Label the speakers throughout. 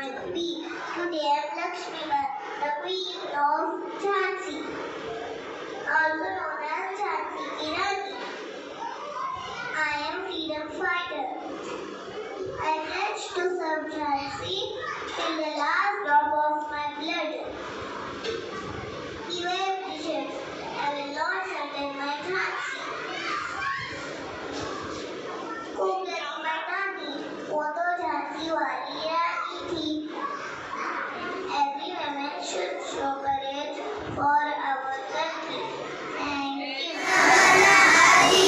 Speaker 1: Today I'm Lakshmi, the queen of Jhansi, also known as Jhansi Ki Rani. I am freedom fighter. I pledge to serve Jhansi till the last drop of my blood. You appreciate. I will not surrender my Jhansi. खूब लड़ी माता की, वो तो झांसी वाली रानी थी. Every woman should show courage for our country. Thank you.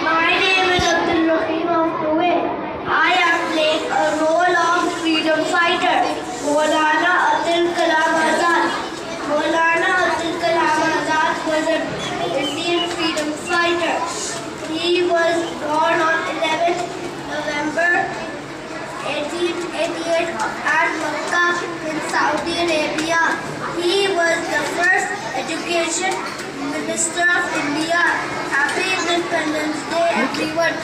Speaker 1: My name is Abdul Rahim of Kuwait. I am playing a role of freedom fighter, Maulana Abdul Kalam Azad. Maulana Abdul Kalam Azad was an Indian freedom fighter. He was born on 11th November 1888 at Makkah in Saudi Arabia. He was the first education Minister of India. Happy Independence Day, everyone.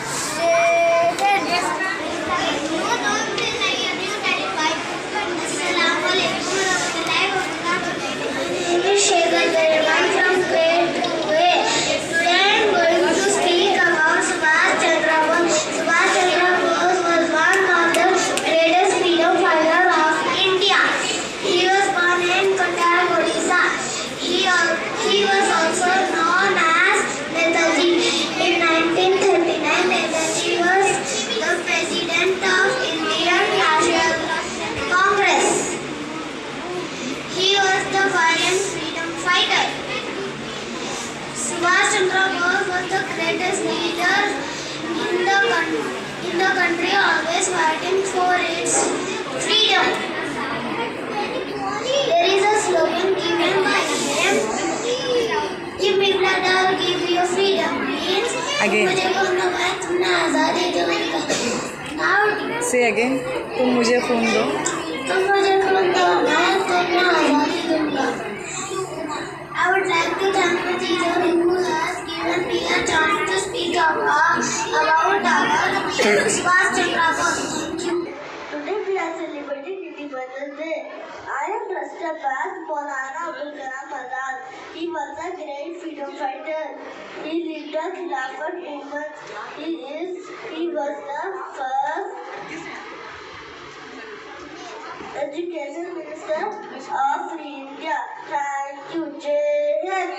Speaker 1: He was also known as Netaji. In 1939, Netaji was the president of Indian National Congress. He was the valiant freedom fighter. Subhash Chandra Bose was the greatest leader in the country, always fighting for its freedom. There is a slogan given by him. Give me blood, I'll give you freedom. Means
Speaker 2: Again.
Speaker 1: Now
Speaker 2: Say again. तुम मुझे खून दो.
Speaker 1: I would like to thank the teacher who has given me a chance to speak about our Subhash Chandra Bose. Thank you. Today we are celebrating Independence Day. I am dressed up as Maulana Abdul Kalam Azad. He was a great freedom fighter. He led the Khilafat movement. He was the first education minister of India. Thank you, Jai Hind.